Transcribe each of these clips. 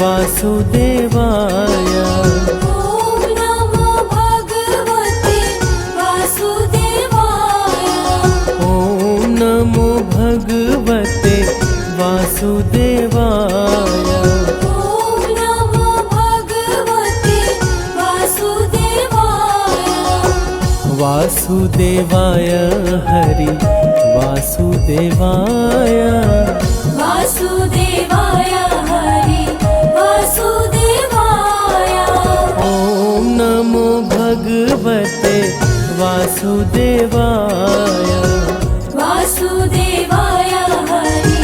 वासुदेवाय। ॐ नमो भगवते वासुदेवाय। ॐ नमो भगवते वासुदेवाय। ॐ नमो भगवते वासुदेवाय। वासुदेवाय हरि वासुदेवाय। वासुदेवाय हरि वासुदेवाय। ॐ नमो भगवते वासुदेवाय। वासुदेवाय हरि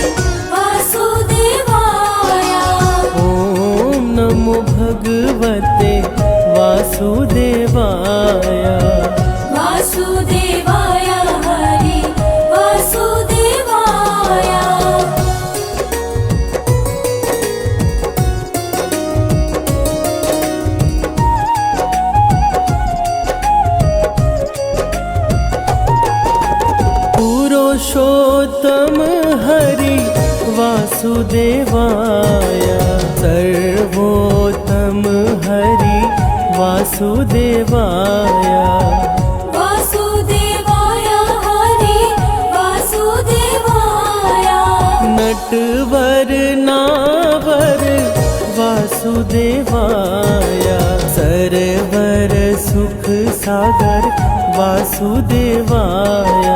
वासुदेवाय। ॐ नमो भगवते वासुदेवाय। वासुदेवाय हरि वासुदेवाय। पुरुषोत्तम हरि वासुदेवाय। सर्वोत्तम हरि वासुदेवाय। वासुदेवाय हरि वासुदेवाय। नटवर नावर वासुदेवाय। सरवर सुख सागर वासुदेवाय।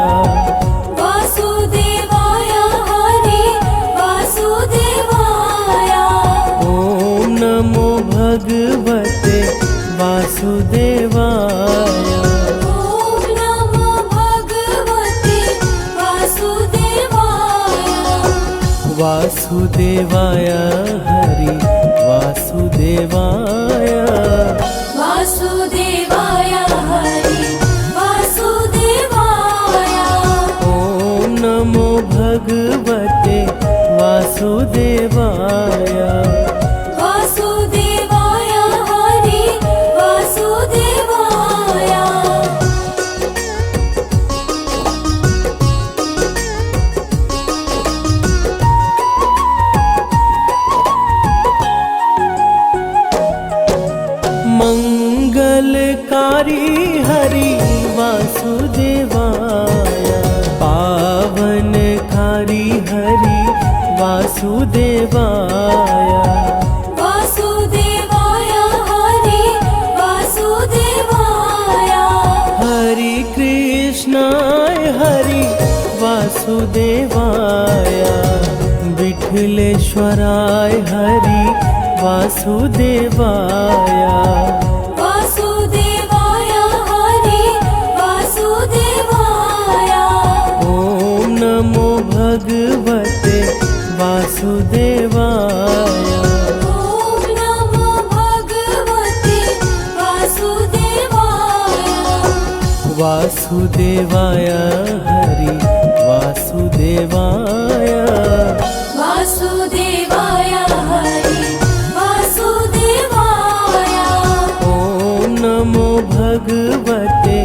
वासुदेवाय हरि वासुदेवाय। ॐ नमो भगवते वासुदेवाय। ॐ नमो भगवते वासुदेवाय। वासुदेवाय हरि वासुदेवाय। वासुदेवाय हरि वासुदेवाय। ॐ नमो भगवते वासुदेवाय। वासुदेवाय हरि वासुदेवाय। मंगलकारी हरि वासुदेवाय। पावनकारी हरि वासुदेवाय। वासुदेवाय हरि वासुदेवाय। हरि कृष्णाय हरि वासुदेवाय। विठलेश्वराय हरि वासुदेवाय। वासुदेवाय हरि वासुदेवाय। ॐ नमो भगवते वासुदेवाय। ॐ नमो भगवते वासुदेवाय। वासुदेवाय हरि वासुदेवाय। वासुदेवाय हरि वासुदेवाय। ॐ नमो भगवते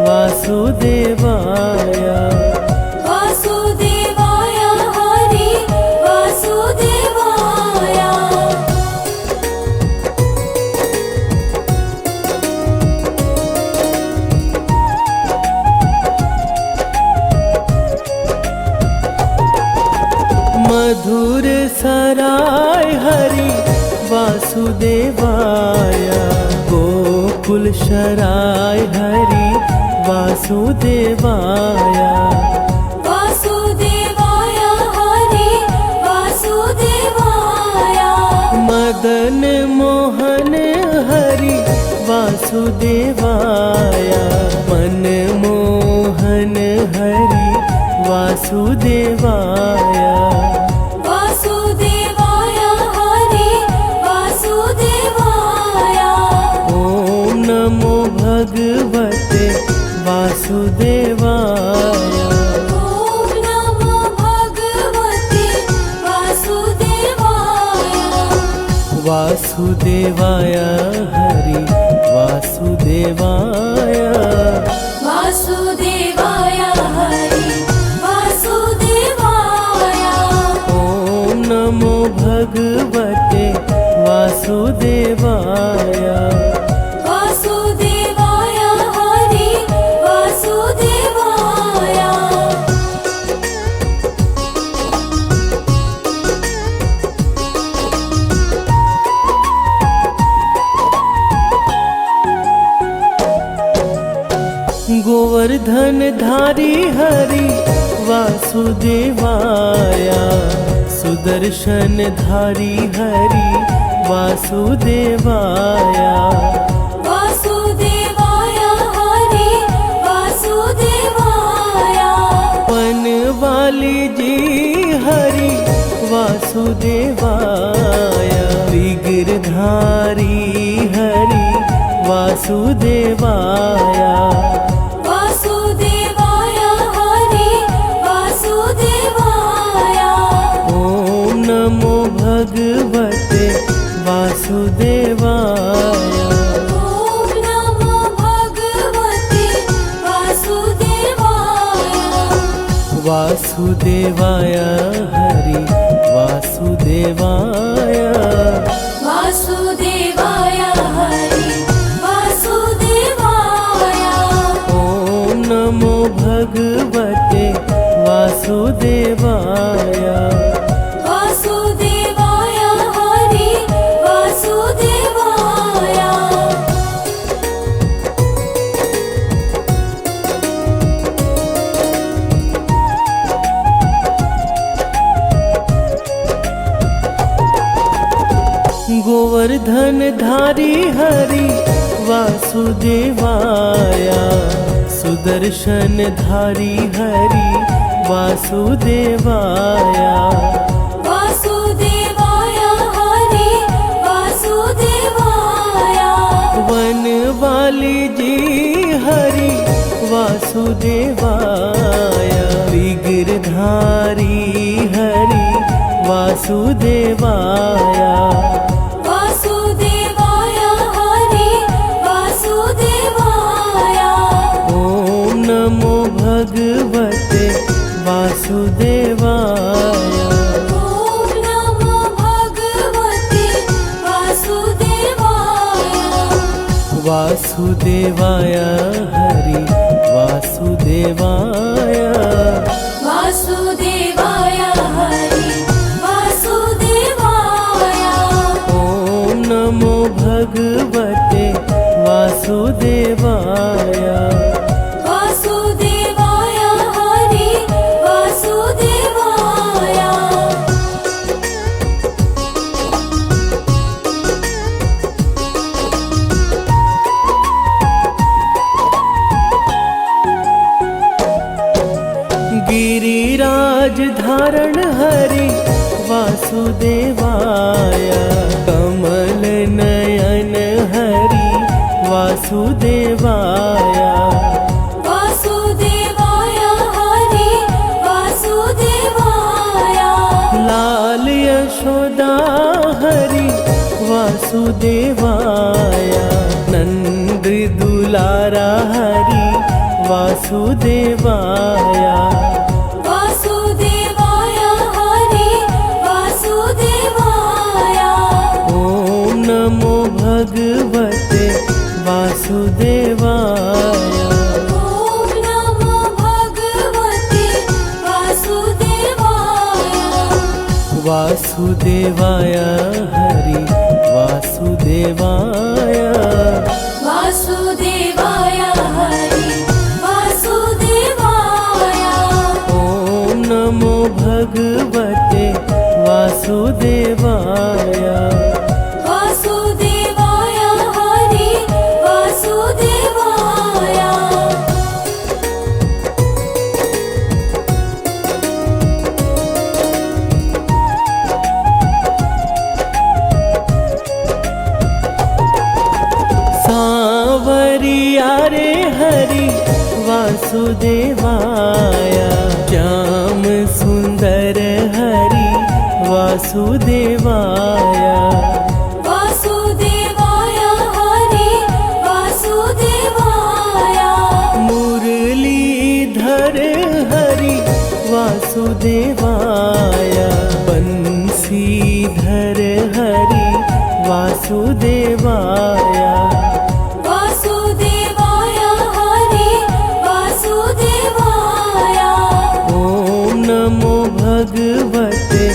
वासुदेवाय। वासुदेवाय हरि वासुदेवाय। मधुर सराय हरि वासुदेवाय। गोकुल शराय हरि वासुदेवाय। वासुदेवाय हरि वासुदेवाय। मदन मोहन हरि वासुदेवाय। मनमोहन हरि वासुदेवाय। वासुदेवाय हरि वासुदेवाय। ॐ नमो भगवते वासुदेवाय। ॐ नमो भगवते वासुदेवाय। वासुदेवाय हरि वासुदेवाय। वासुदेवाय हरि वासुदेवाय। ॐ नमो भगवते वासुदेवाय वासुदेवाय हरि वासुदेवाय गोवर्धन धारी हरि वासुदेवाय सुदर्शन धारी हरि वासुदेवाय वासुदेवाय हरि वासुदेवाय वनवाली जी हरि वासुदेवाय विग्रधारी हरि वासुदेवाय वासुदेवाय हरि वासुदेवाय ॐ नमो भगवते वासुदेवाय ॐ नमो भगवते वासुदेवाय वासुदेवाय हरि वासुदेवाय वासुदेवाय हरि वासुदेवाय ॐ नमो भगवते वासुदेवाय वासुदेवाय हरि वासुदेवाय गोवर्धन धारी हरि वासुदेवाय सुदर्शन धारी हरि वासुदेवाय वासुदेवाय हरि वासुदेवाय वनवाली जी हरि वासुदेवाय विग्रधारी हरि वासुदेवाय वासुदेवाय हरि वासुदेवाय ॐ नमो भगवते वासुदेवाय ॐ नमो भगवते वासुदेवाय वासुदेवाय हरि वासुदेवाय वासुदेवाय हरि वासुदेवाय ॐ नमो भगवते वासुदेवाय वासुदेवाय हरि वासुदेवाय गिरिराज धारण हरि वासुदेवाय कमल नयन हरि वासुदेवाय वासुदेवाय हरि वासुदेवाय लाल यशोदा हरि वासुदेवाय नंद दुलारा हरि वासुदेवाय वासुदेवाय हरि वासुदेवाय ॐ नमो भगवते वासुदेवाय ॐ नमो भगवते वासुदेवाय वासुदेवाय हरि वासुदेवाय वासुदेवाय हरि वासुदेवाय ॐ नमो भगवते वासुदेवाय वासुदेवाय हरि वासुदेवाय सांवरिया रे हरि वासुदेवाय श्याम सुंदर हरि वासुदेवाय वासुदेवाय हरि वासुदेवाय मुरलीधर हरि वासुदेवाय बंसीधर हरि वासुदेवाय वासुदेवाय हरि वासुदेवाय ॐ नमो भगवते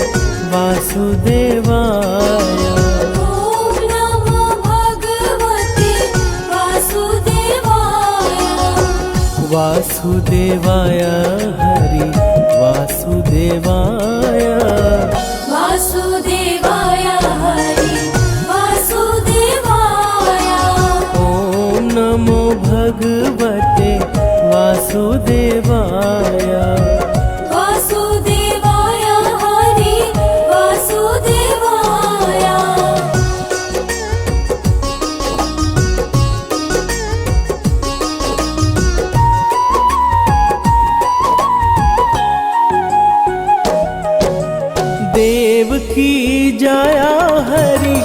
वासुदेवाय ॐ नमो भगवते वासुदेवाय वासुदेवाय हरि वासुदेवाय वासुदेवाय हरि वासुदेवाय ॐ नमो भगवते वासुदेवाय वासुदेवाय हरि वासुदेवाय देव की जाया हरि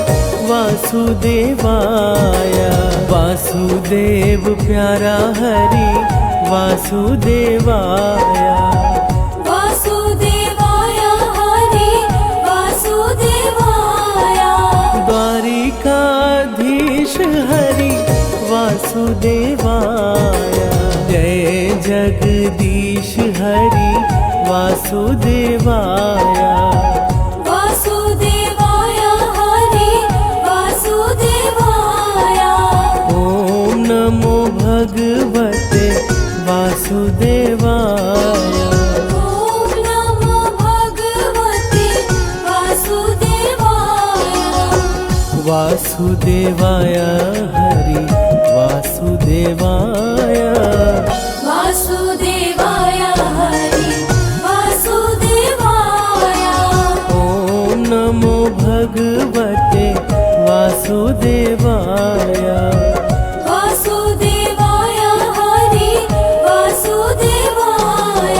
वासुदेवाय वासुदेव प्यारा हरि वासुदेवाय वासुदेवाय हरि वासुदेवाय द्वारिकाधीश हरि वासुदेवाय जय जगदीश हरि वासुदेवाय वासुदेवाय हरि वासुदेवाय ॐ नमो भगवते वासुदेवाय ॐ नमो भगवते वासुदेवाय वासुदेवाय हरि वासुदेवाय वासुदेवाय हरि वासुदेवाय ॐ नमो भगवते वासुदेवाय वासुदेवाय हरि वासुदेवाय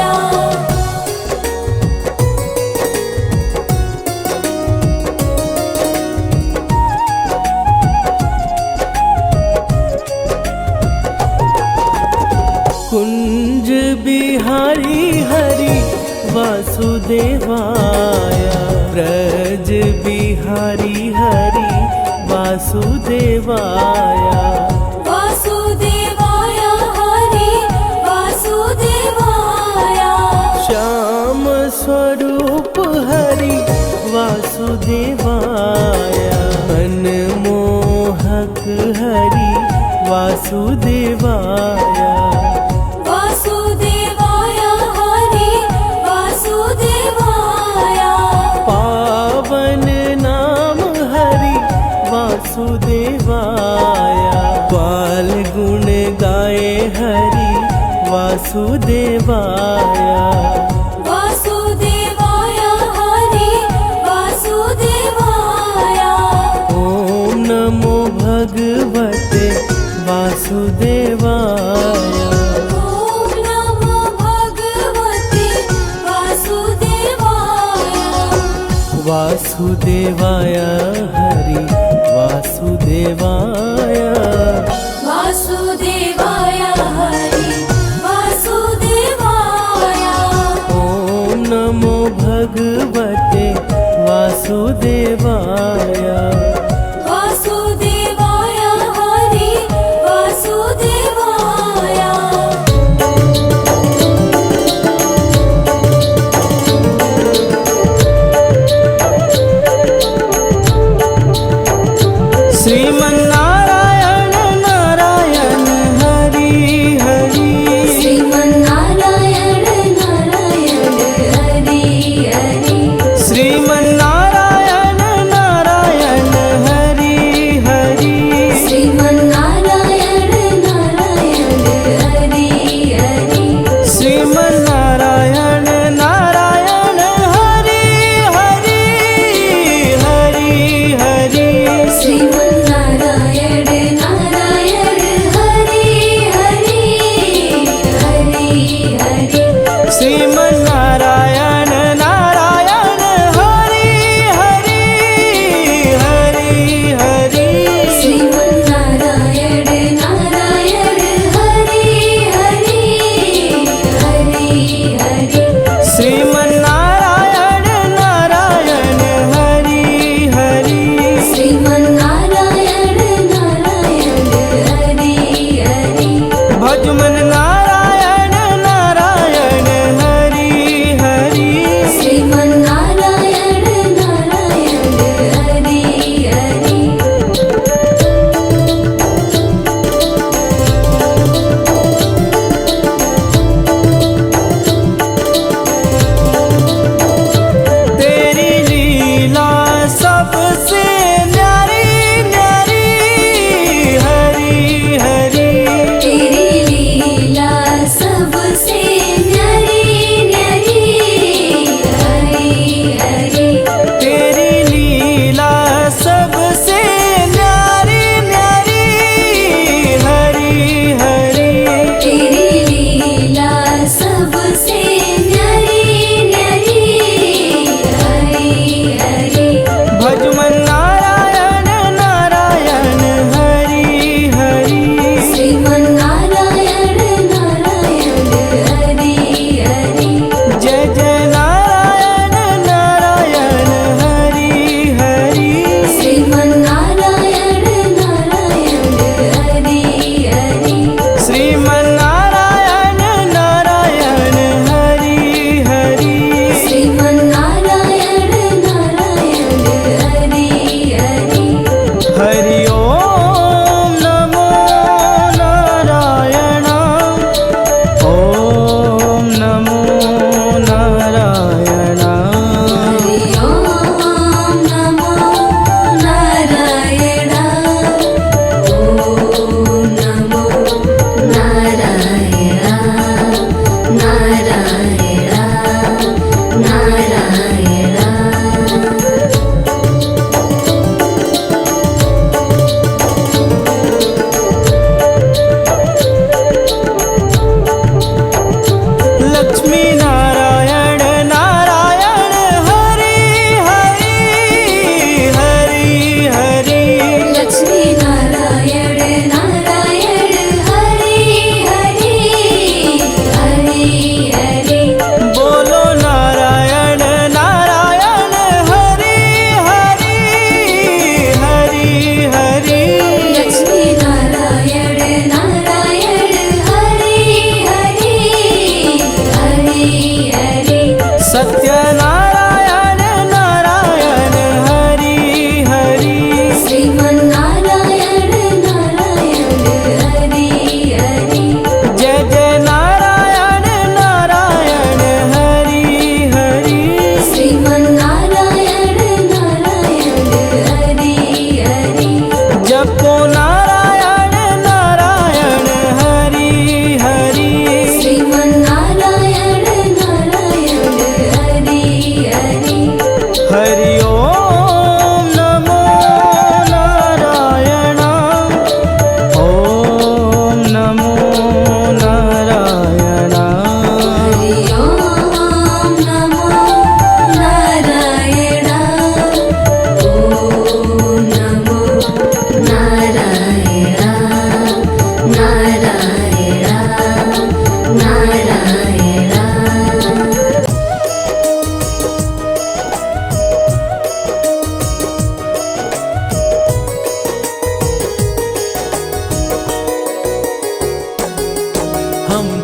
कुंज बिहारी हरि वासुदेवाय ब्रज बिहारी हरि वासुदेवाय वासुदेवाय हरि वासुदेवाय श्याम स्वरूप हरि वासुदेवाय मनमोहक हरि वासुदेवाय वासुदेवाय हरि वासुदेवाय पावन नाम हरि वासुदेवाय बाल गुण गाए हरि वासुदेवाय वासुदेवाय हरि वासुदेवाय ॐ नमो भगवते वासुदेवाय ॐ नमो भगवते वासुदेवाय वासुदेवाय हरि वासुदेवाय वासुदेवाय हरि वासुदेवाय ॐ नमो भगवते वासुदेवाय वासुदेवाय हरि वासुदेवाय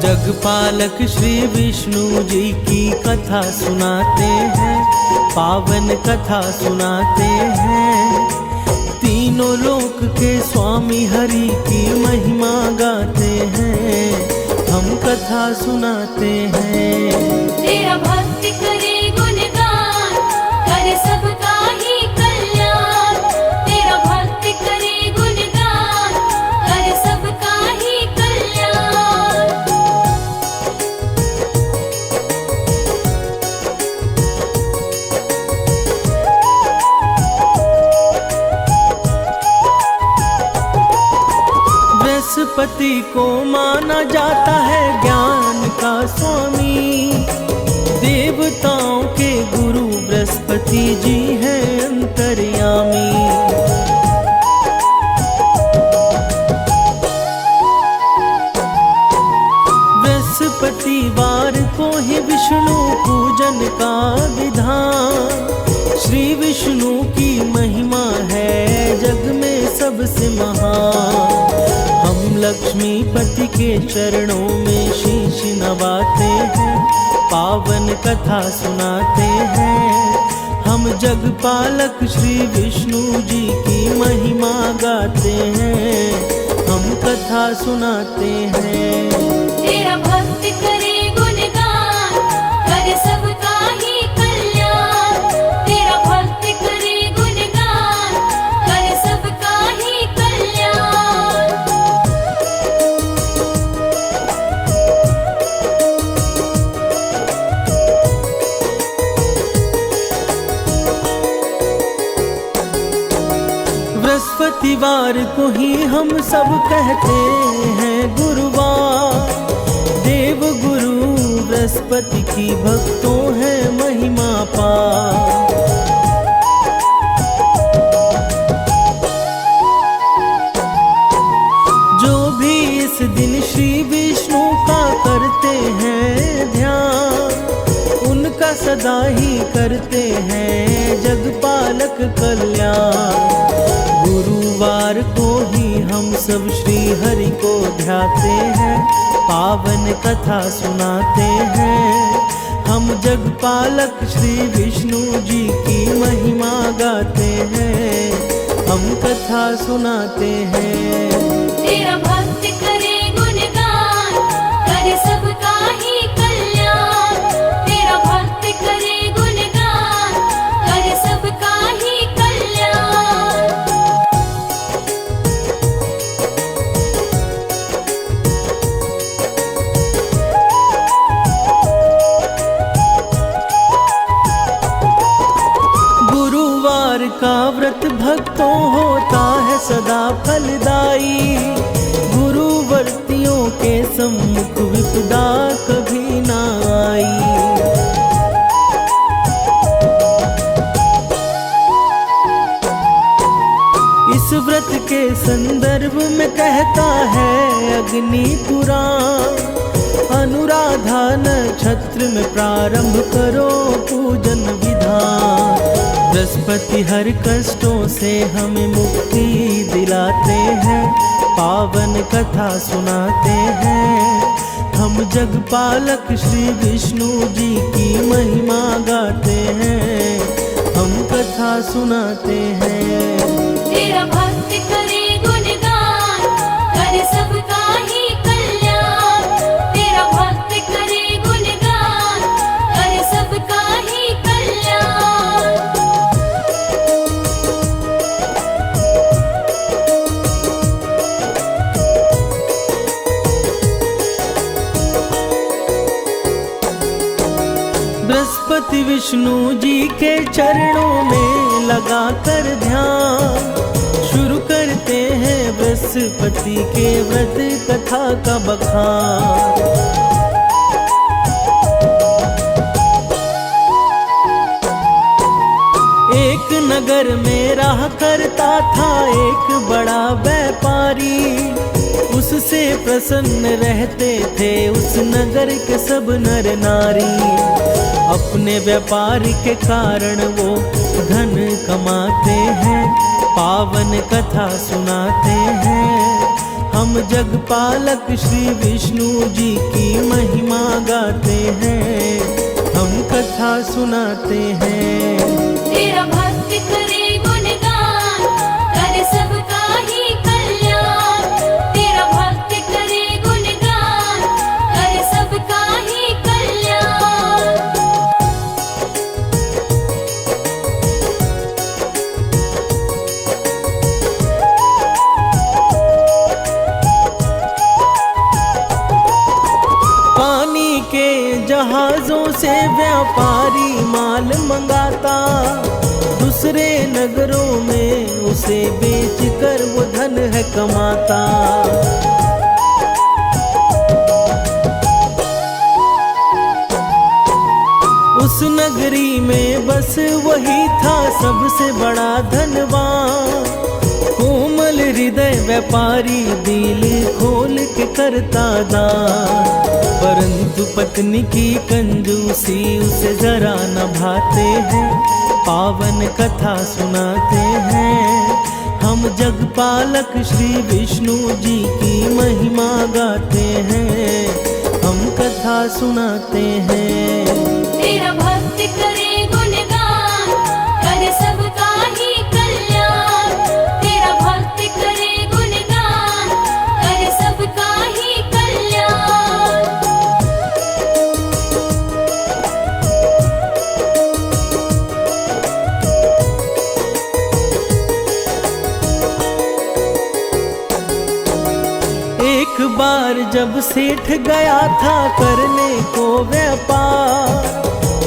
जगपालक श्री विष्णु जी की कथा सुनाते हैं, पावन कथा सुनाते हैं। तीनों लोक के स्वामी हरि की महिमा गाते हैं, हम कथा सुनाते हैं। तेरा भक्त करे गुणगान, करे सबका ही कल्याण। तेरा भक्त करे गुणगान, करे सबका ही कल्याण। बृहस्पति को माना जाता है ज्ञान का स्वामी, देवताओं के गुरु बृहस्पति जी हैं अंतर्यामी। बृहस्पतिवार को ही विष्णु पूजन का विधान, श्री विष्णु की महिमा है जग में सबसे महान। हम लक्ष्मीपति के चरणों में शीश नवाते हैं, पावन कथा सुनाते हैं। हम जगपालक श्री विष्णु जी की महिमा गाते हैं, हम कथा सुनाते हैं। तेरा भक्त करे गुणगान, करे सबका ही कल्याण। तेरा भक्त करे गुणगान, करे सबका ही कल्याण। बृहस्पतिवार को ही हम सब कहते हैं गुरुवार, देव गुरु बृहस्पति की भक्तों है महिमा पार। जो भी इस दिन श्री विष्णु का करते हैं ध्यान, उनका सदा ही करते हैं जगपालक कल्याण। गुरुवार को ही हम सब श्री हरि को ध्याते हैं, पावन कथा सुनाते हैं। हम जगपालक श्री विष्णु जी की महिमा गाते हैं, हम कथा सुनाते हैं। तेरा भक्त करे गुणगान, करे सबका ही कल्याण। तेरा भक्त करे गुणगान, करे सबका ही कल्याण। गुरुवार का व्रत भक्तों होता है सदा फलदायी, गुरुवर्तियों के सम्मुख विपदा कभी ना आई। इस व्रत के संदर्भ में कहता है अग्नि पुराण, अनुराधा नक्षत्र में प्रारंभ करो पूजन विधान। बृहस्पति हर कष्टों से हमें मुक्ति दिलाते हैं, पावन कथा सुनाते हैं। हम जगपालक श्री विष्णु जी की महिमा गाते हैं, हम कथा सुनाते हैं। तेरा भक्त करे गुणगान, करे सबका ही कल्याण। तेरा भक्त करे गुणगान, करे सबका ही कल्याण। बृहस्पति विष्णु जी के चरणों में लगाकर ध्यान, शुरू करते हैं बृहस्पति के व्रत कथा का बखान। एक नगर में रहा करता था एक बड़ा व्यापारी, उससे प्रसन्न रहते थे उस नगर के सब नर नारी। अपने व्यापार के कारण वो धन कमाते हैं, पावन कथा सुनाते हैं। हम जगपालक श्री विष्णु जी की महिमा गाते हैं, हम कथा सुनाते हैं। तेरा भक्त करे गुणगान, करे सबका ही कल्याण। तेरा भक्त करे गुणगान, करे सबका ही कल्याण। पानी के जहाजों से व्यापारी माल मंगाता, दूसरे नगरों में उसे बेचकर वो धन है कमाता। उस नगरी में बस वही था सबसे बड़ा धनवान, कोमल हृदय व्यापारी दिल खोल के करता दान। परंतु पत्नी की कंजूसी उसे जरा न भाते हैं, पावन कथा सुनाते हैं। हम जगपालक श्री विष्णु जी की महिमा गाते हैं, हम कथा सुनाते हैं। तेरा भक्त करे गुणगान, करे सबका ही कल्याण। तेरा भक्त करे गुणगान, करे सबका ही कल्याण। एक बार जब सेठ गया था करने को व्यापार,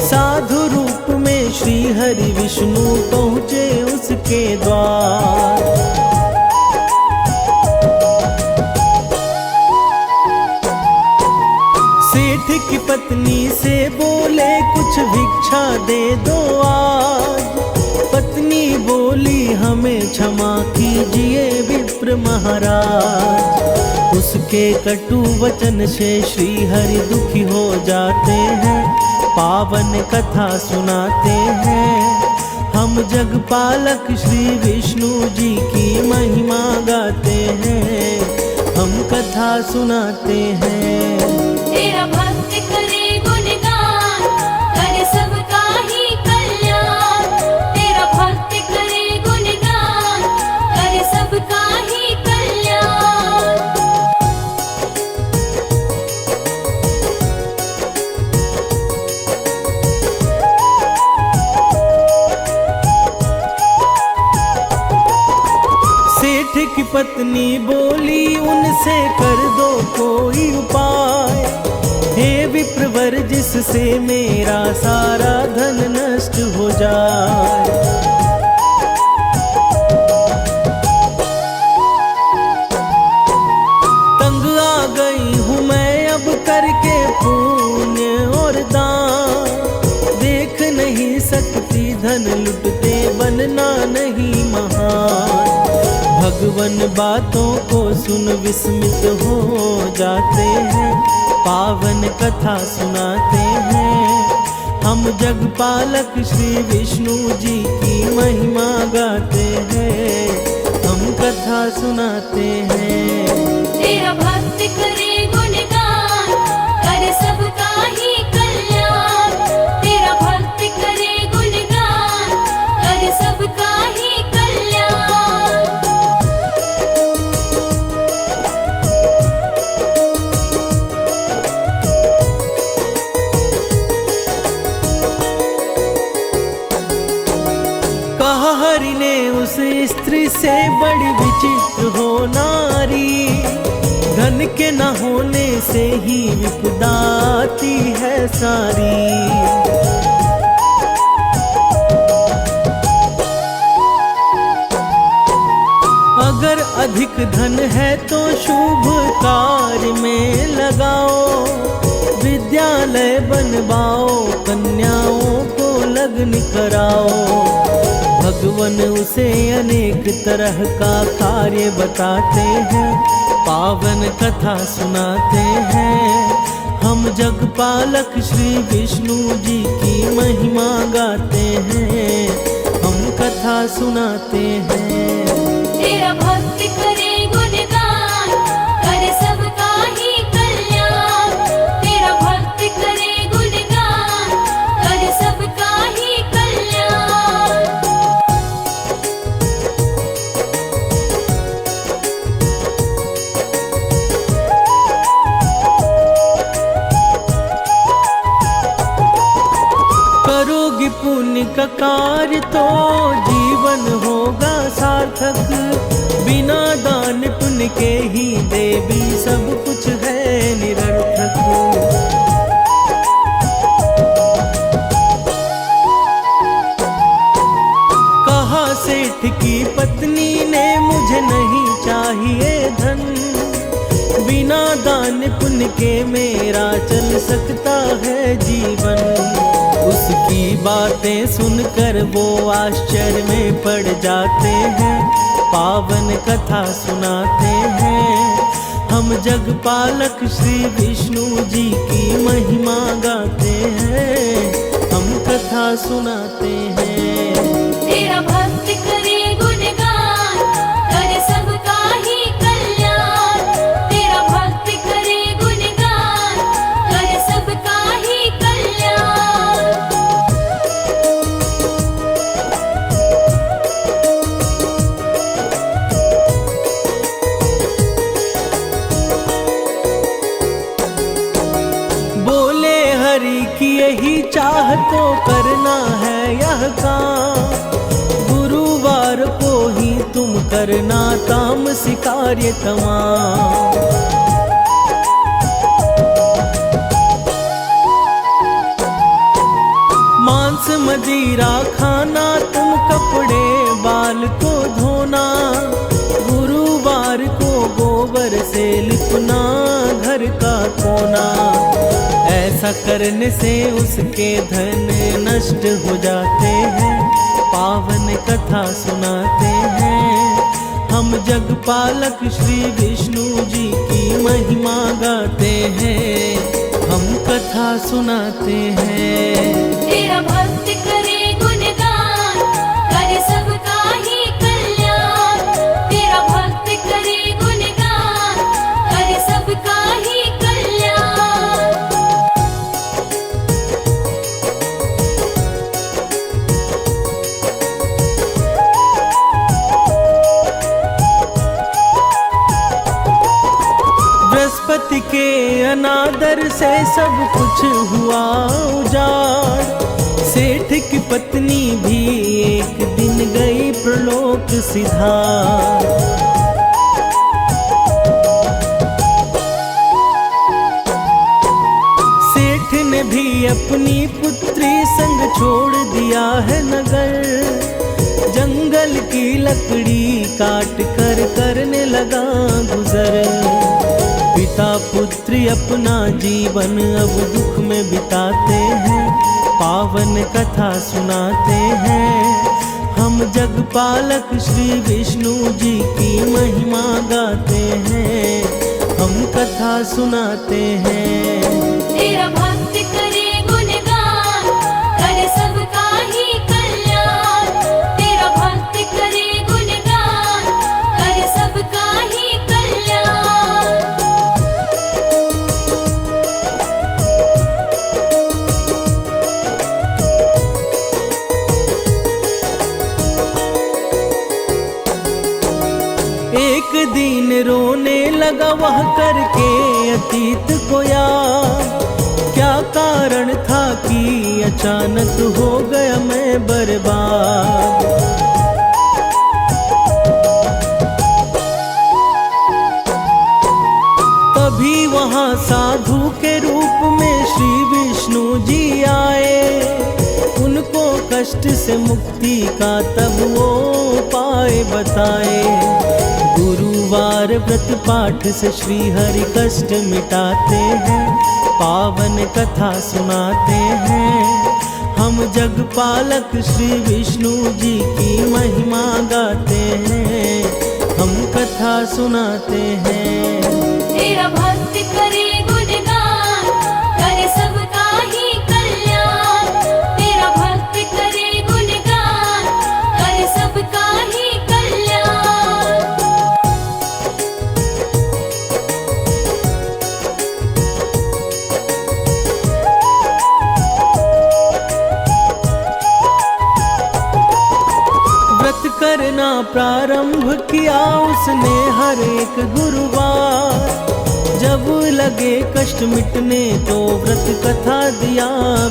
साधु रूप में श्री हरि विष्णु पहुँचे उसके द्वार। सेठ की पत्नी से बोले कुछ भिक्षा दे दो आज। पत्नी बोली हमें क्षमा कीजिए विप्र महाराज। उसके कटु वचन से श्री हरि दुखी हो जाते हैं, पावन कथा सुनाते हैं। हम जगपालक श्री विष्णु जी की महिमा गाते हैं, हम कथा सुनाते हैं। तेरा भक्त करे गुणगान, करे सबका ही कल्याण। तेरा भक्त करे गुणगान, करे सबका ही कल्याण। सेठ की पत्नी बोली उनसे कर दो कोई उपाय, हे विप्रवर जिससे मेरा सारा धन नष्ट हो जाए। तंग आ गई हूँ मैं अब करके पुण्य और दान, देख नहीं सकती धन लुटते बनना नहीं महान। भगवन बातों को सुन विस्मित हो जाते हैं, पावन कथा सुनाते हैं। हम जगपालक श्री विष्णु जी की महिमा गाते हैं, हम कथा सुनाते हैं। तेरा भक्त करे गुणगान, करे सबका ही कल्याण। तेरा भक्त करे गुणगान, करे सबका ही कल्याण। कहा हरि ने उस स्त्री से बड़ी विचित्र हो नारी, धन के न होने से ही विपदा आती है सारी। अगर अधिक धन है तो शुभ कार्य में लगाओ, विद्यालय बनवाओ, कन्याओं को लग्न कराओ। भगवन उसे अनेक तरह का कार्य बताते हैं, पावन कथा सुनाते हैं। हम जगपालक श्री विष्णु जी की महिमा गाते हैं, हम कथा सुनाते हैं। तेरा भक्त करे गुणगान, कार्य तो जीवन होगा सार्थक। बिना दान पुण्य के ही देवी सब कुछ है निरर्थक। कहा सेठ की पत्नी ने मुझे नहीं चाहिए धन। बिना दान पुण्य के मेरा चल सकता है जीवन। उसकी बातें सुनकर वो आश्चर्य में पड़ जाते हैं। पावन कथा सुनाते हैं। हम जगपालक श्री विष्णु जी की महिमा गाते हैं। हम कथा सुनाते हैं। तेरा भक्त करे गुणगान, करे सबका ही कल्याण। तेरा भक्त करे गुणगान, करे सबका ही कल्याण। बोले हरि की यही चाह तो करना है यह काम। गुरुवार को ही तुम करना तामसी कार्य तमाम। मांस मदिरा खाना, तुम कपड़े बाल को धोना। गुरुवार को गोबर से लिपना घर का कोना। ऐसा करने से उसके धन नष्ट हो जाते हैं। पावन कथा सुनाते हैं। हम जगपालक श्री विष्णु जी की महिमा गाते हैं। हम कथा सुनाते हैं। तेरा भक्त करे गुणगान, करे सबका ही कल्याण। तेरा भक्त करे गुणगान, करे सबका ही कल्याण। बृहस्पति के अनादर से सब कुछ हुआ उजाड़। सेठ की पत्नी भी एक दिन गई प्रलोक सिधार। सेठ ने भी अपनी पुत्री संग छोड़ दिया है नगर। जंगल की लकड़ी काट कर करने लगा गुजर। पिता पुत्री अपना जीवन अब दुख में बिताते हैं। पावन कथा सुनाते हैं। हम जगपालक श्री विष्णु जी की महिमा गाते हैं। हम कथा सुनाते हैं। तेरा भक्त करे गुणगान, करे सबका ही कल्याण। तेरा भक्त करे गुणगान, करे सबका ही कल्याण। एक दिन रोने लगा वह करके अतीत को याद। क्या कारण था कि अचानक हो गया मैं बर्बाद। तभी वहां साधु के रूप में श्री विष्णु जी आए। उनको कष्ट से मुक्ति का तब वो उपाय बताए। गुरुवार व्रत पाठ से श्री हरि कष्ट मिटाते हैं। पावन कथा सुनाते हैं। हम जगपालक श्री विष्णु जी की महिमा गाते हैं। हम कथा सुनाते हैं। तेरा भक्त करे गुणगान, करे सबका ही कल्याण। तेरा भक्त करे गुणगान, करे सबका ही कल्याण। व्रत करना प्रारंभ किया उसने हर एक गुरुवार। जब लगे कष्ट मिटने तो व्रत कथा दिया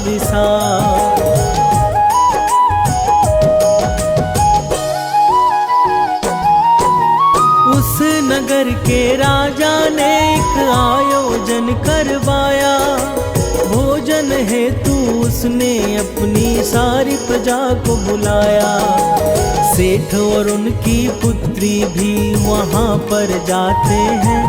विसार। नगर के राजा ने एक आयोजन करवाया। भोजन हेतु उसने अपनी सारी प्रजा को बुलाया। सेठ और उनकी पुत्री भी वहाँ पर जाते हैं,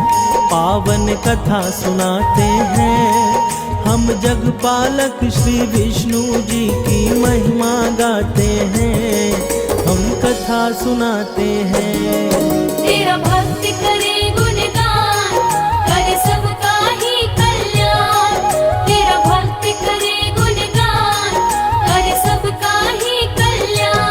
पावन कथा सुनाते हैं। हम जगपालक श्री विष्णु जी की महिमा गाते हैं, हम कथा सुनाते हैं। तेरा भक्त करे गुणगान, करे सबका ही कल्याण। तेरा भक्त करे गुणगान, करे सबका ही कल्याण।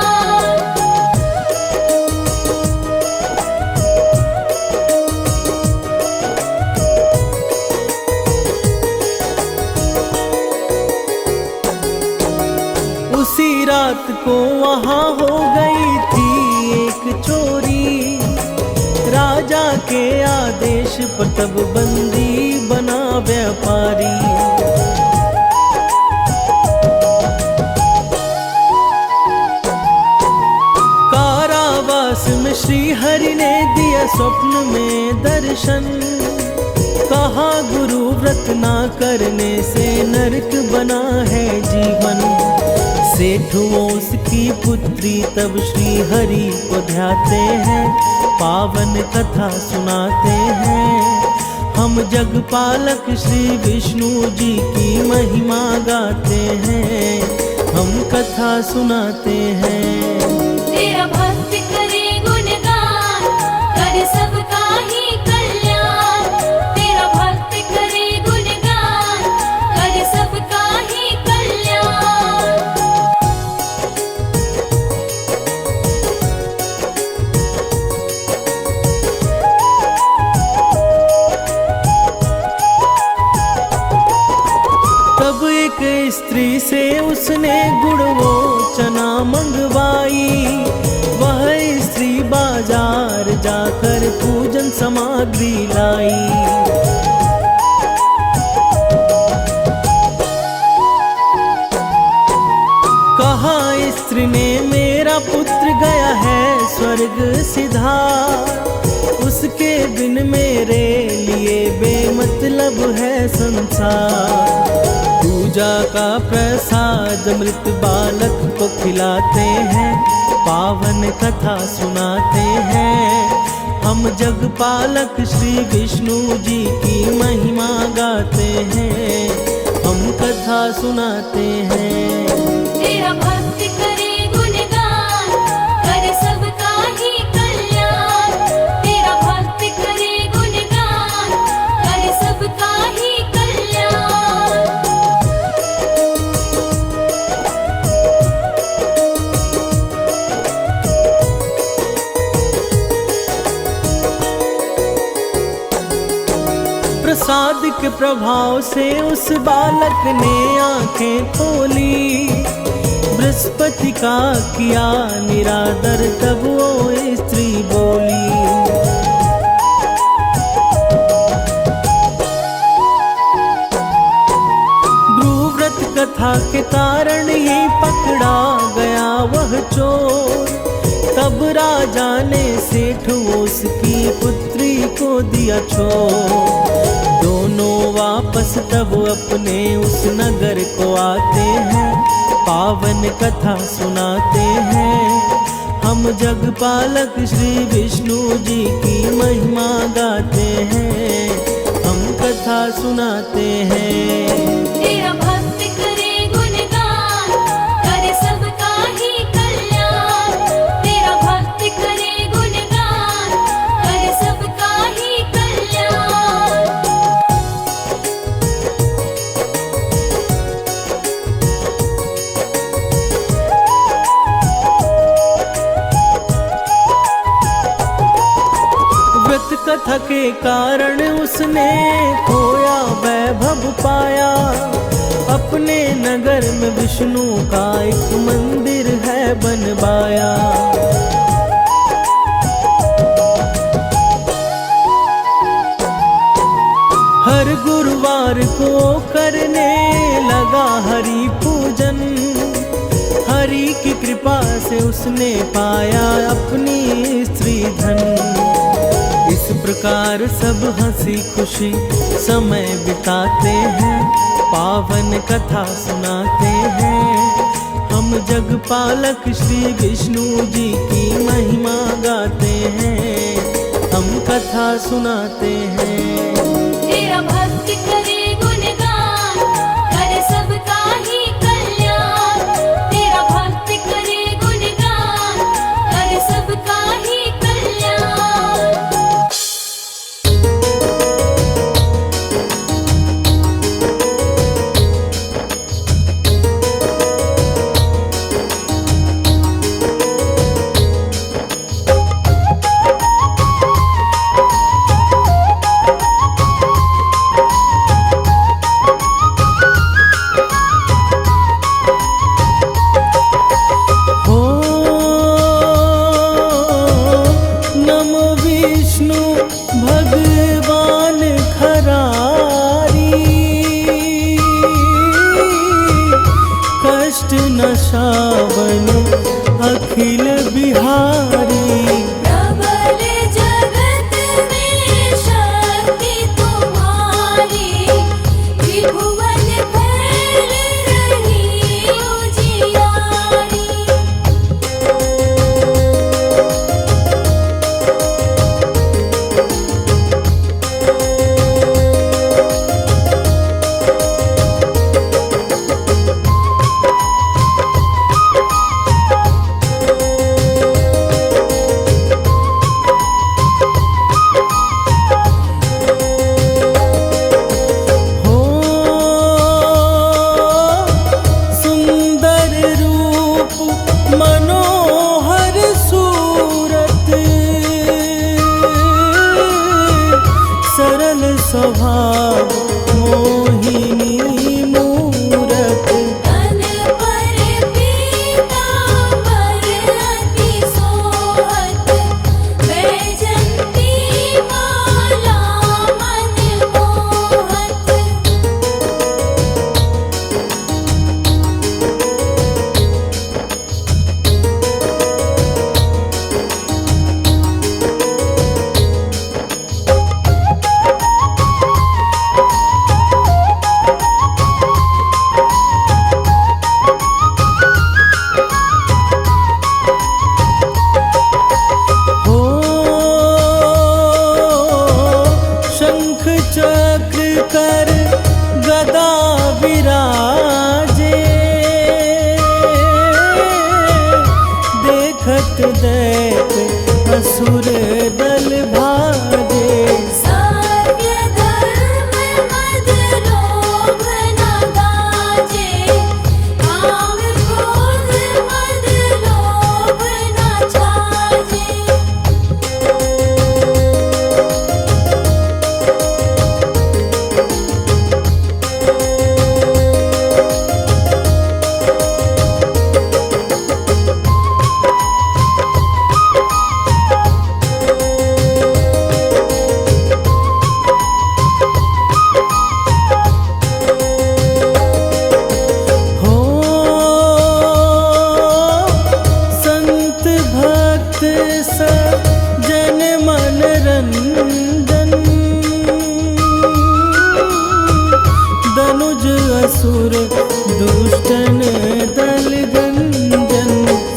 उसी रात को वहाँ हो गई थी एक चोरी। राजा के आदेश पर तब बंदी बना व्यापारी। कारावास में श्री हरि ने दिया स्वप्न में दर्शन। कहा गुरु व्रत ना करने से नरक बना है जीवन। सेठुओं उसकी पुत्री तब श्री हरि को ध्याते हैं, पावन कथा सुनाते हैं। हम जगपालक श्री विष्णु जी की महिमा गाते हैं, हम कथा सुनाते हैं। तेरा भक्त करे गुणगान, करे सबका ही कल्याण। तेरा भक्त करे गुणगान, करे सबका ही कल्याण। तब एक स्त्री से उसने गुड़ वो चना मंगवाई। वह स्त्री बाजार जाकर पूजन सामग्री लाई। कहा स्त्री ने मेरा पुत्र गया है स्वर्ग सिधार। उसके बिन मेरे लिए बेमतलब है संसार। पूजा का प्रसाद मृत बालक को खिलाते हैं, पावन कथा सुनाते हैं। हम जगपालक श्री विष्णु जी की महिमा गाते हैं, हम कथा सुनाते हैं। तेरा भक्त करे गुणगान, करे सबका ही कल्याण। तेरा भक्त करे गुणगान, करे सबका ही कल्याण। प्रसाद के प्रभाव से उस बालक ने आंखें खोली। बृहस्पति का किया निरादर तब वो स्त्री बोली। ब्रूव्रत कथा के कारण ही पकड़ा गया वह चोर। तब राजा ने सेठ उसकी पुत्री को दिया छोड़। दोनों वापस तब अपने उस नगर को आते हैं, पावन कथा सुनाते हैं। हम जगपालक श्री विष्णु जी की महिमा गाते हैं, हम कथा सुनाते हैं। तेरा भक्त करे गुणगान, करे सबका ही कल्याण। तेरा भक्त करे गुणगान, करे सबका ही कल्याण। व्रत कथा के कारण उसने खोया वैभव पाया। अपने नगर में विष्णु का एक मंदिर है बनवाया। हर गुरुवार को करने लगा हरि पूजन। हरि की कृपा से उसने पाया अपनी स्त्री धन। कार सब हंसी खुशी समय बिताते हैं, पावन कथा सुनाते हैं। हम जगपालक श्री विष्णु जी की महिमा गाते हैं, हम कथा सुनाते हैं। तेरा भक्त करे गुणगान, करे सबका ही कल्याण। तेरा भक्त करे गुणगान, करे सबका ही कल्याण। भगवान खरारी, कष्ट नशावन अखिल बिहारी। प्रबल जगत में शक्ति तुम्हारी, त्रिभुवन फैल रही उजियारी। मनोहर सूरत, सरल स्वभाव मोहिनी मूरत। तन पर पीतांबर अति सोहत, वैजंती माला मन मोहत। शंख चक्र कर गदा विराजे, देखत दैत असुर दल भाजे। सत्य धर्म मद लोभ न गाजे, काम क्रोध मद लोभ न छाजे। जन मन रंजन, दनुज असुर दुष्टन दल गंजन।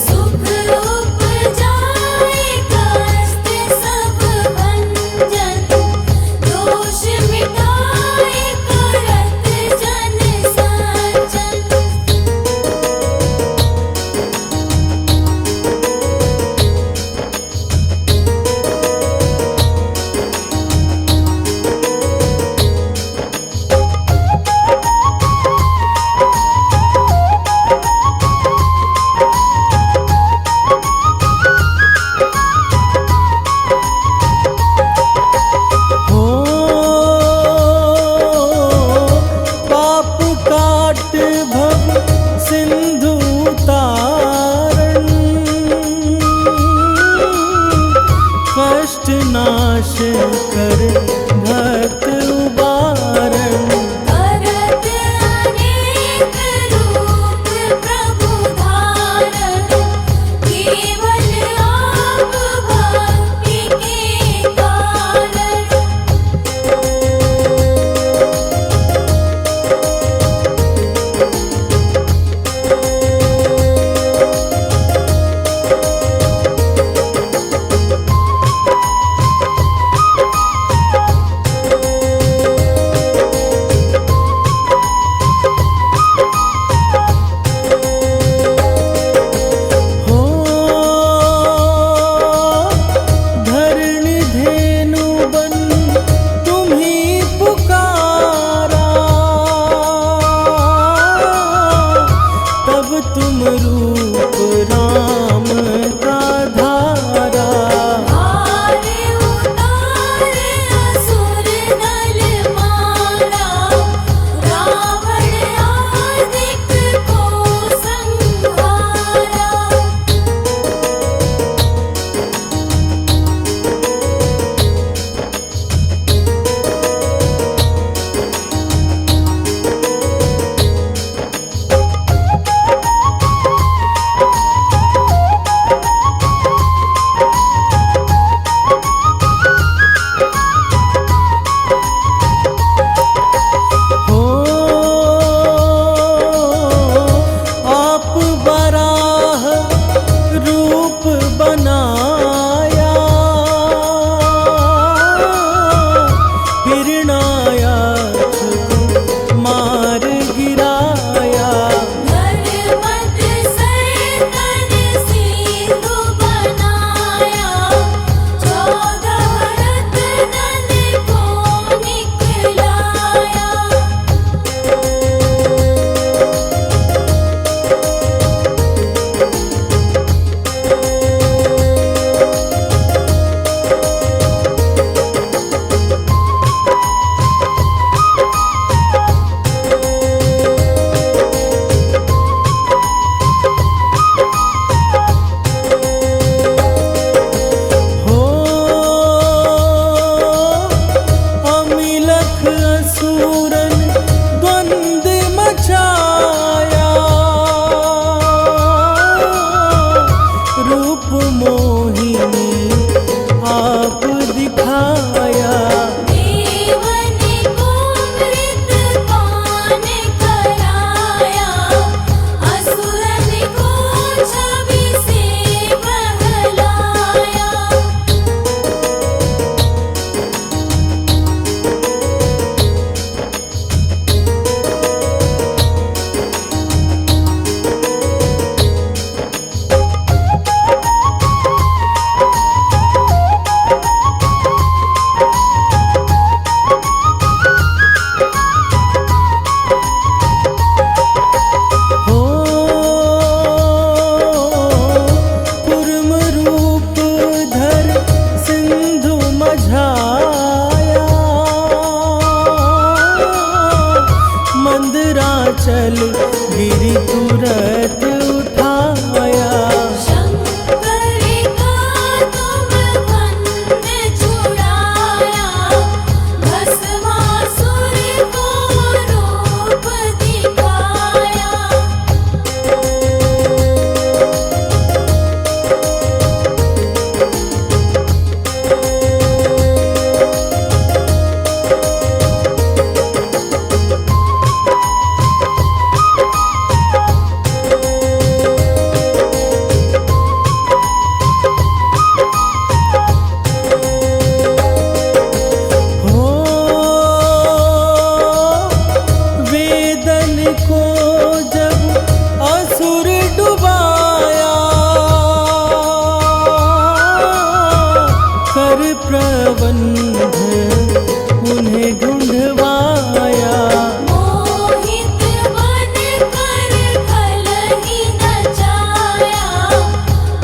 सुख उपजाए कष्ट सब भंजन, दोष मिटाए करत जन सज्जन। नाश कर भक्त उबारण। करत अनेक रूप प्रभु धारण, केवल आप भक्ति के कारण। धेनु बन तुम्ही पुकारा, तब तुम रूप राम का धारा। भारे उतारे असुर दल मारा, रावण आदिक को संहारा। हो आप बराह रूप बनाया, हिरणायाक्ष को मार गिराया। धर्मत सैतन सिंधु बनाया, 14 रत्नन को निकलाया। हो अमिलख असुरन द्वंद मचाया, रूप मोहिनी आप दिखाया। देवन को मृतपान कराया, असुरन को छवि से बहलाया। हो कुर्म रूप धर सिंधु मझाया, मंदराचल गिरि तुरत उठाया। शंकर का तुम खंड छुड़ाया, भस्मासुर को रूप दिखाया। हो वेदन को जब असुर डुबाया, कर प्रबंध उन्हें ढूंढवाया। मोहित बन कर खलहि नचाया,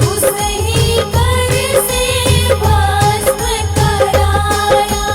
उस ही कर से भस्म कराया।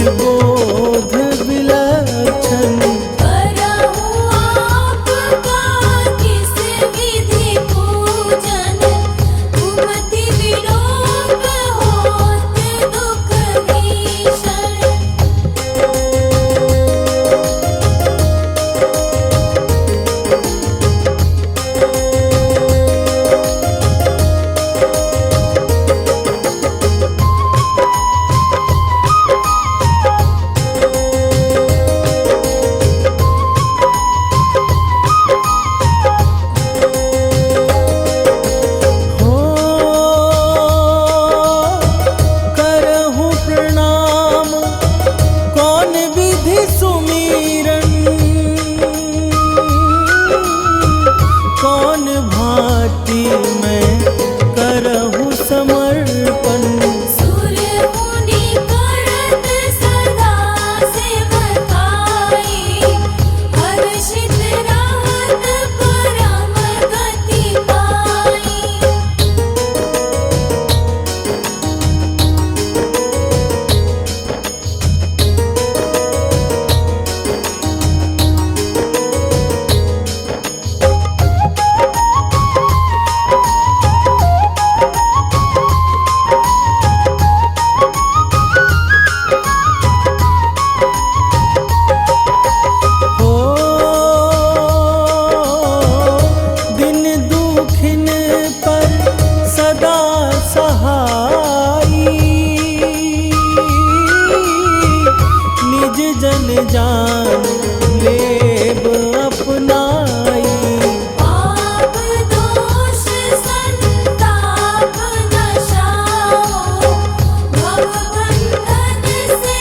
बोध विलक्षण। करहु आपका किस विधि पूजन, कुमति विलोप होत दुख भीषण। हो करहु प्रणाम कौन विधि सुमीरन, कौन भांति मैं करहु समर्पण। सूर्य मुनि करत सदा सेवकाई, हर्षित रहत परम गति पाई। हो दिन दुखिन पर सदा सहाई, निज जन जान लेब अपनाई। पाप दोष संताप नशाओ, भव बंधन से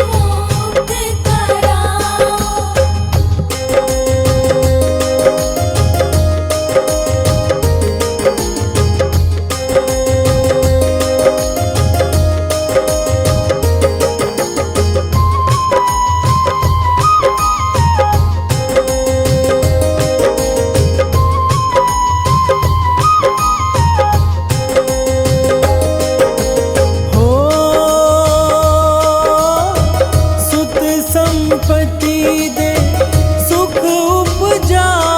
मुक्त कराओ। हो सुत संपत्ति दे सुख उपजाओ,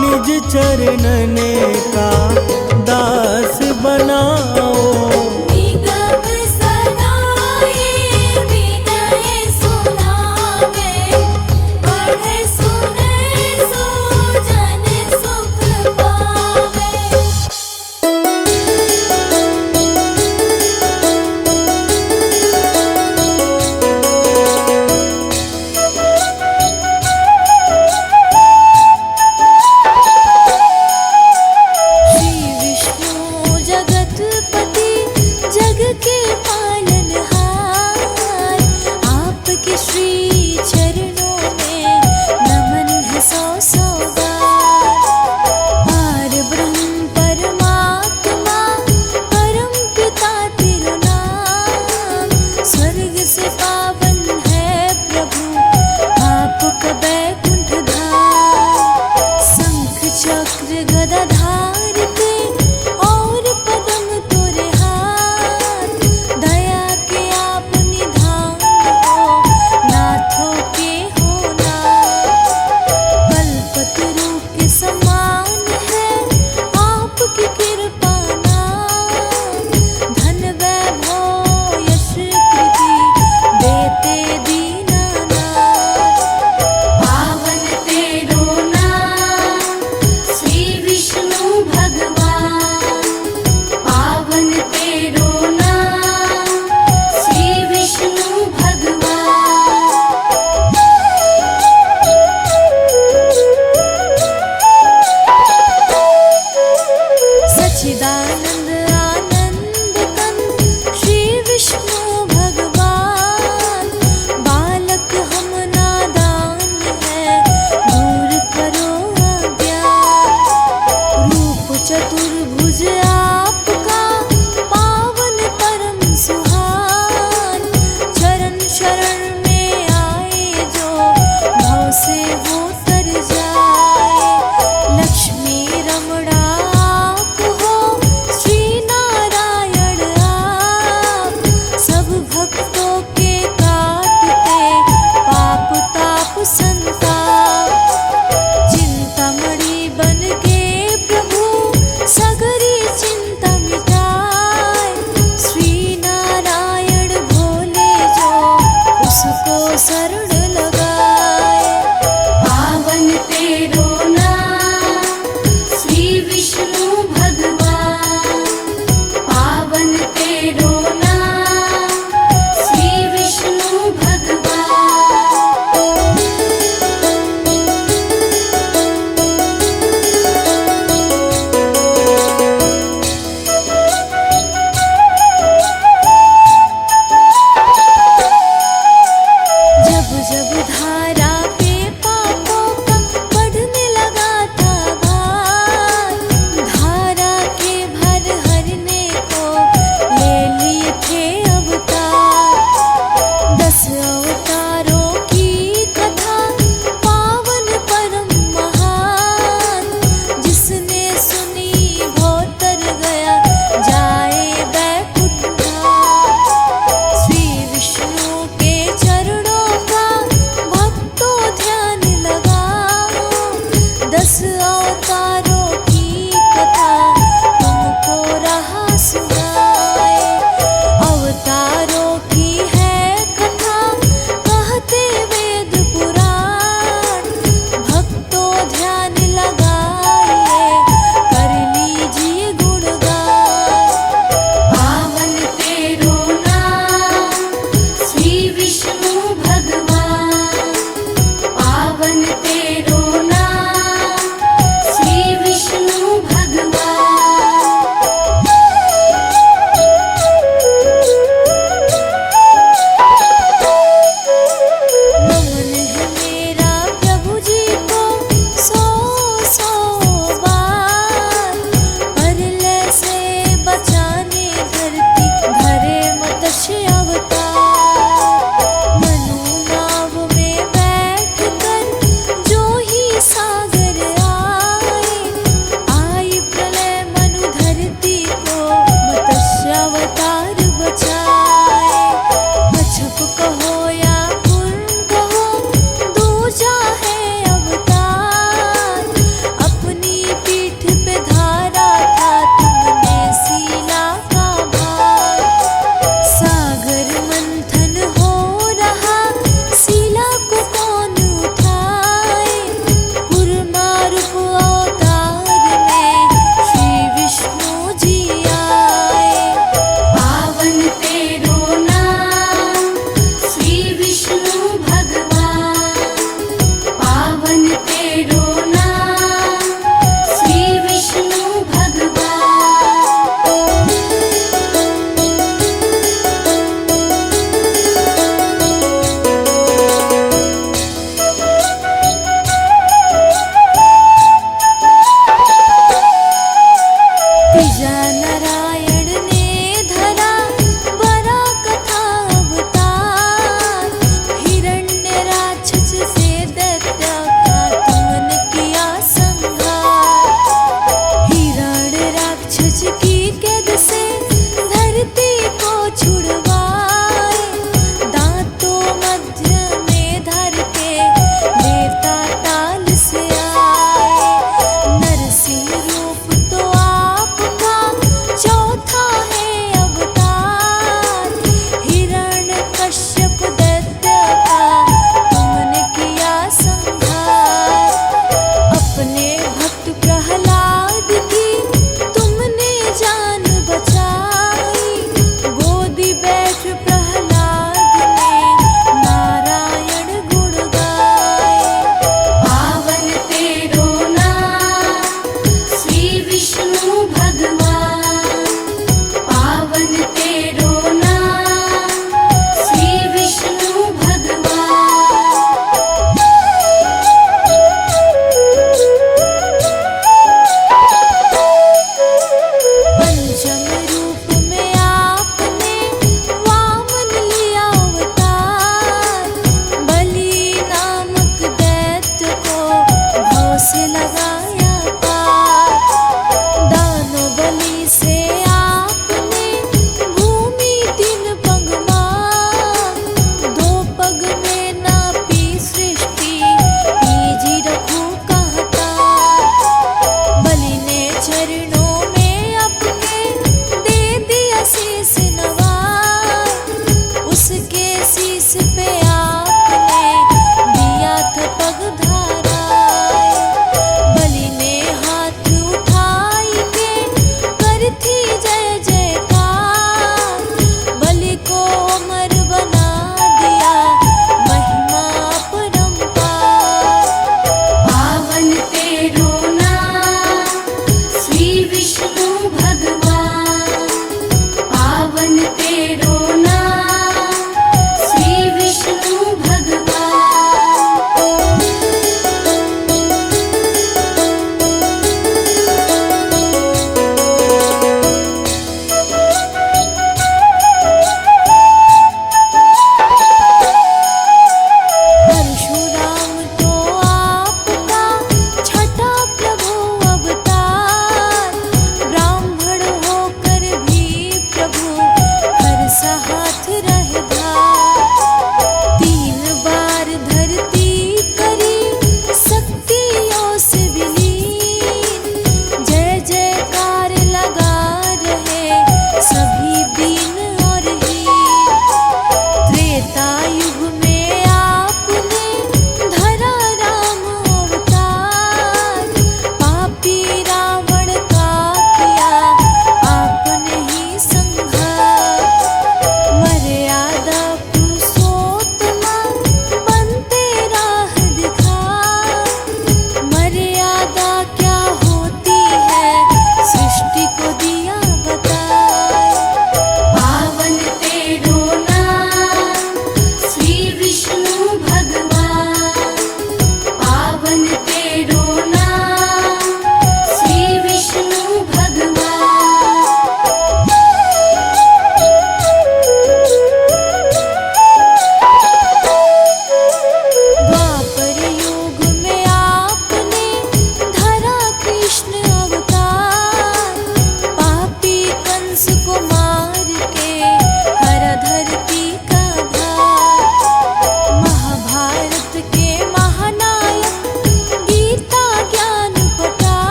निज चरणन का दास बनाओ। निगम सदाए विनय सुनावे, पढ़े सुने सो जन सुख पावे। श्री विष्णु जगतपति जग के पालनहार, आपके श्री चरणों में नमन है सौ सौ बार। पार ब्रह्म परमात्मा परम पिता तिरुनाम, स्वर्ग से पावन है प्रभु आपका बैकुंठ धाम। शंख चक्र गदा धार के और पदम तोरे हाथ, दया के आप निधान हो, नाथों के हो नाथ। कल्पतरु के समान है आपकी कृपा नाम, धन वैभव यश कृति देते दीनानाथ। पावन तेरो नाम श्री विष्णु भगवान, पावन तेरो नाम श्री विष्णु भगवान। सच्चिदानंद आनंद कंद श्री विष्णु भगवान, बालक हम नादान है दूर करो अज्ञान। रूप चतुर्भुज आपका पावन परम सुहान, चरण शरण में आए जो भव से वो तर जाए। लक्ष्मी रमणा आप हो, श्री नारायण अवतारों की कथा तुमको रहा सुनाए। अवतारों की है कथा कहते वेद पुराण, भक्तों ध्यान लगाइए कर लीजिए गुणगान। पावन तेरो नाम श्री विष्णु भगवान, पावन तेरो नाम श्री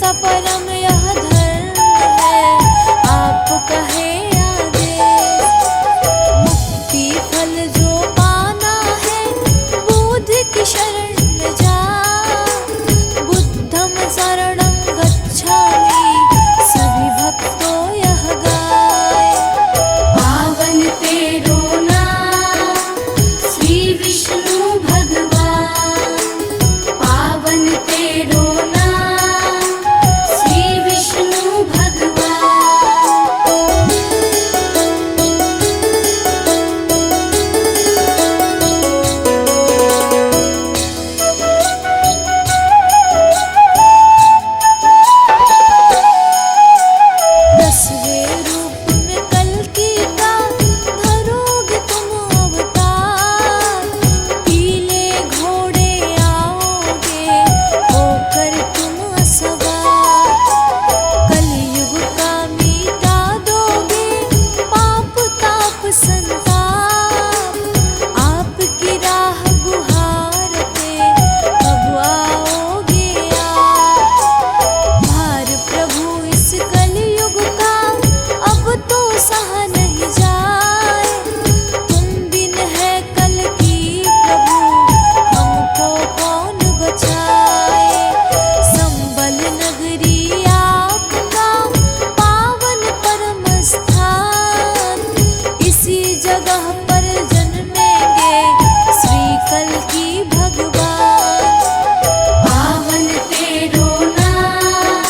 ऐसा परम यह धर्म है, आप कहे आदेश। मुक्ति फल जो पाना है, बुद्धि की शरण में जा। बुद्धम शरणं गच्छामि, सभी भक्तों यह गाए। पावन तेरो नाम श्री विष्णु भगवान, पावन तेरो नाम श्री विष्णु भगवान। दसवें रूप में कल्कि का धरोगे तुम अवतार। पीले घोड़े आओगे होकर तुम सवार। कलयुग का मिटा दोगे पाप ताप संताप। आपकी राह गुहारते कब आओगे आप। भार प्रभु इस कलयुग का अब तो सहा नहीं जाए। तुम बिन है कल की प्रभु, हमको कौन बचाए। संबल नगरी आपका पावन परम स्थान। इसी जगह पर जन्मेंगे श्री कल्कि भगवान। पावन तेरो नाम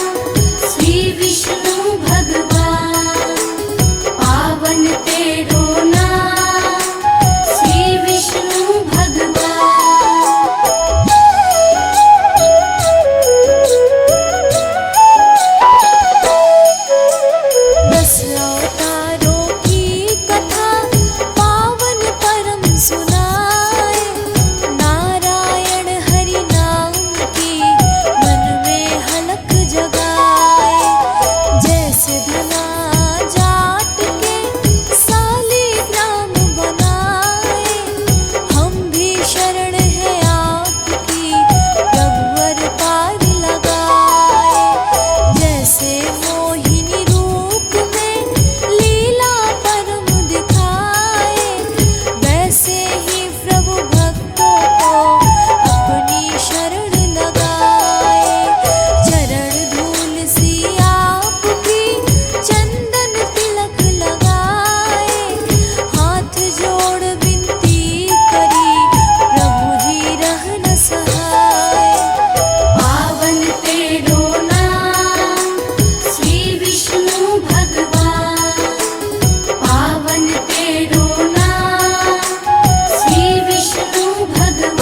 श्री विष्णु भगवान, पावन तेरो नाम श्री विष्णु भगवान। दस अवतारों की कथा पावन परम सुनाए। नारायण हरि नाम की मन में हलक जगाए। जैसे धना जाट के शालिग्राम बनाए, हम भी शरण है आपकी प्रभुवर पार लगाए। जैसे मोहिनी रूप में लीला परम दिखाए, वैसे ही प्रभु भक्तों को अपनी शरण लगाए। चरण धूल सी आपकी चंदन तिलक लगाए। हाथ जोड़ विनती करी प्रभु जी रह न सहाय। पावन तेरो नाम श्री विष्णु भगवान, पावन तेरो नाम श्री विष्णु भगवान।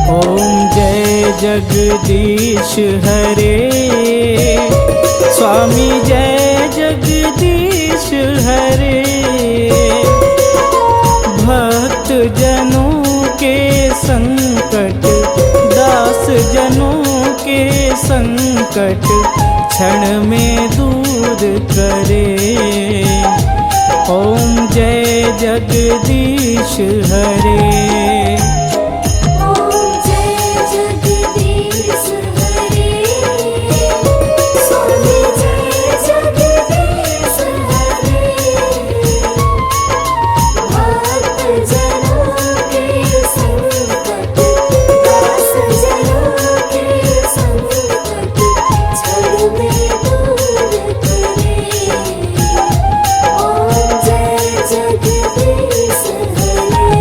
ओम जय जगदीश हरे, स्वामी जय जगदीश हरे। भक्त जनों के संकट, दास जनों के संकट क्षण में दूर करे। ओम जय जगदीश हरे। ओम जय जगदीश हरे, स्वामी जय जगदीश हरे। भक्त जनों के संकट, दास जनों के संकट क्षण में दूर करे। ओम जय जगदीश हरे।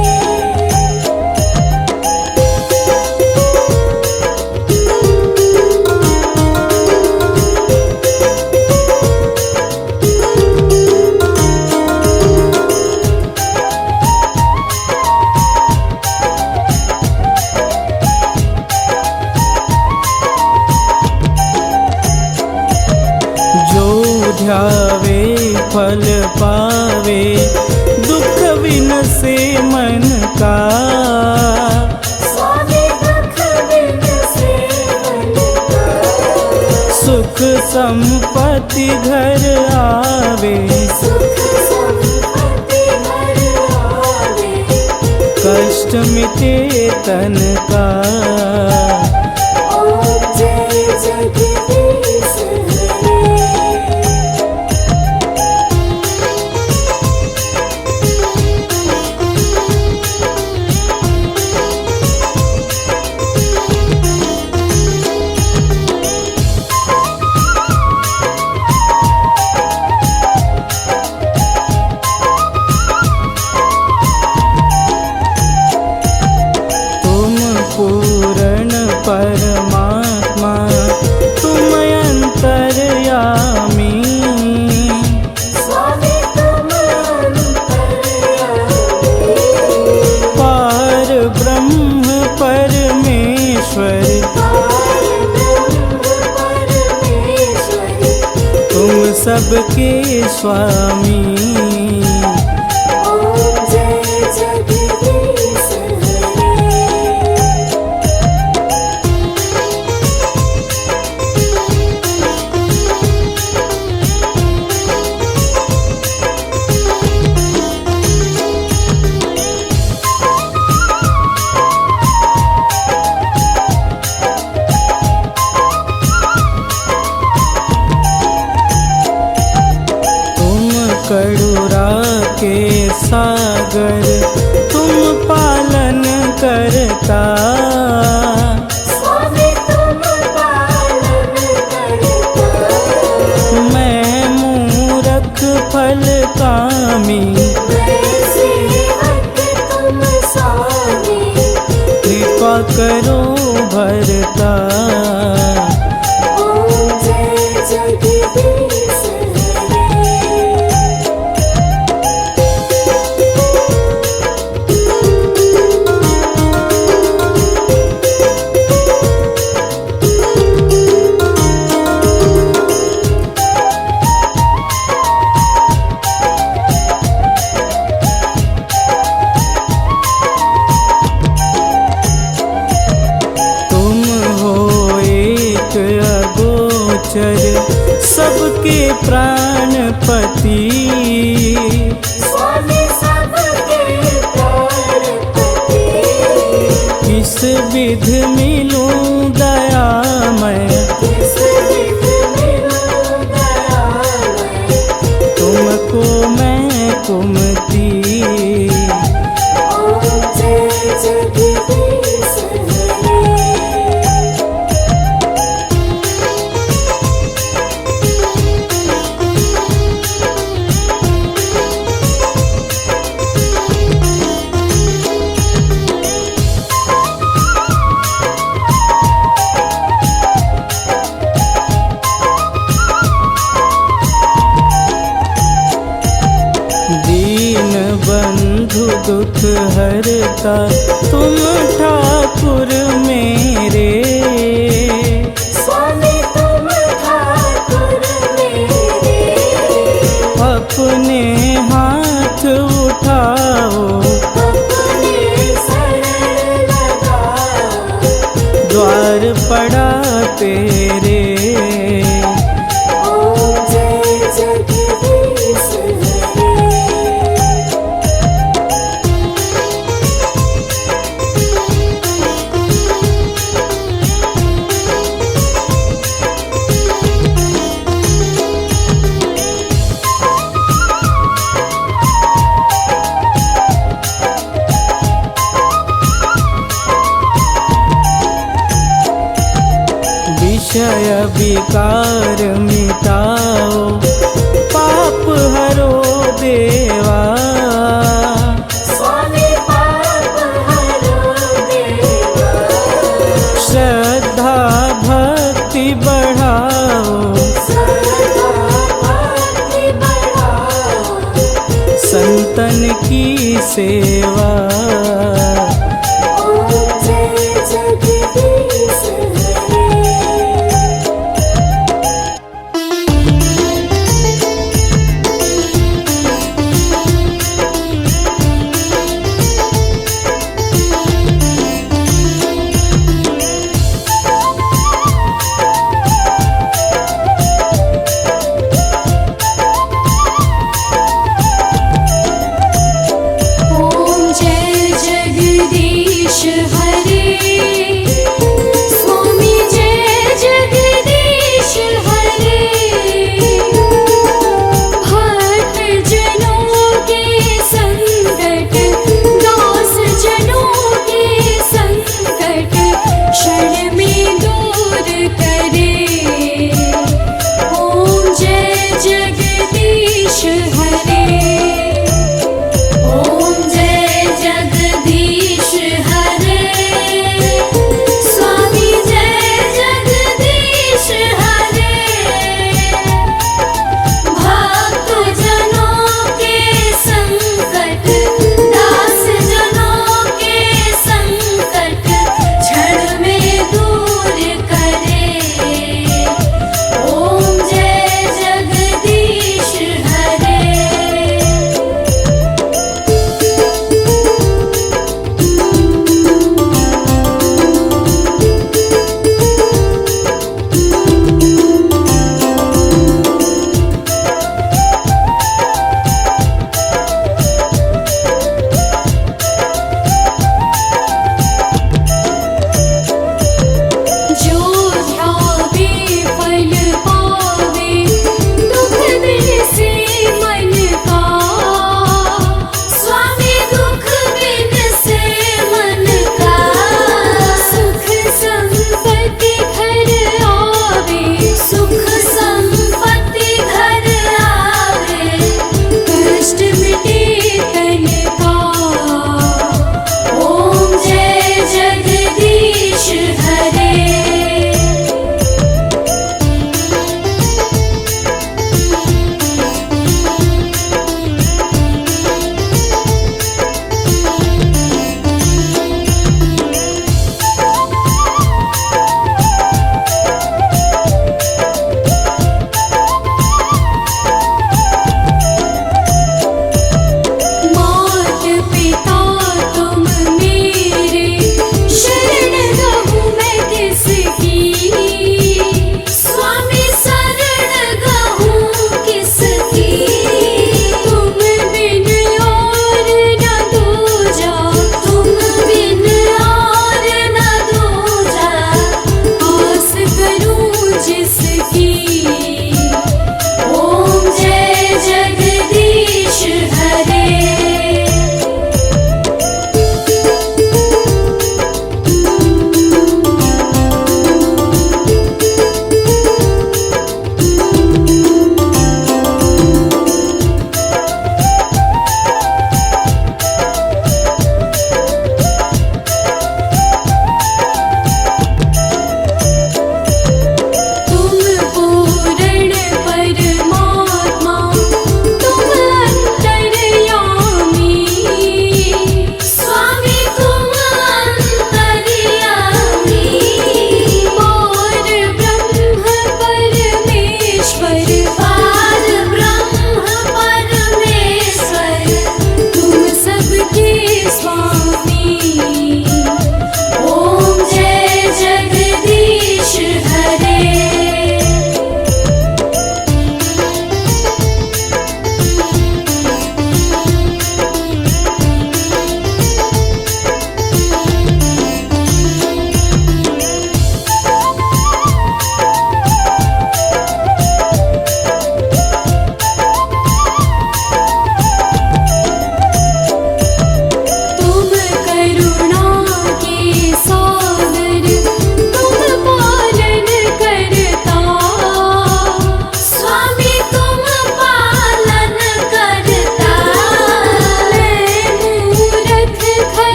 का। स्वामी दुख बिन सेवन का। सुख संपत्ति घर आवे, सुख संपत्ति घर आवे। कष्ट मिटे तन का। ओम जय जगदीश हरे। तुम पूर्ण परमात्मा, तुम अंतर्यामी। स्वामी तुम अंतर्यामी। पार ब्रह्म परमेश्वर, पारब्रह्म परमेश्वर। तुम सबके स्वामी। ओम जय जगदीश हरे। तुम करुणा के सागर, तुम पालन करता। स्वामी तुम पालन करता। मैं मूरख फल कामी, मैं सेवक तुम स्वामी। कृपा करो भरता। ओम जय जगदीश हरे। तुम हो एक अगोचर, सबके प्राणपति। स्वामी सबके प्राणपति। किस विध मिलूं दयामय, किस विध मिलूं दयामय। तुमको मैं कुमति। ओम जय जगदीश हरे। दीन बंधु दुख हरता, तुम ठाकुर मेरे। स्वामी तुम ठाकुर मेरे। अपने हाथ उठाओ, अपने शरण लगाओ। द्वार पड़ा तेरे। ओम जय जगदीश हरे। विषय विकार मिटाओ, पाप हरो देवा। स्वामी पाप हरो देवा। श्रद्धा भक्ति बढ़ाओ, श्रद्धा भक्ति बढ़ाओ। संतन की सेवा।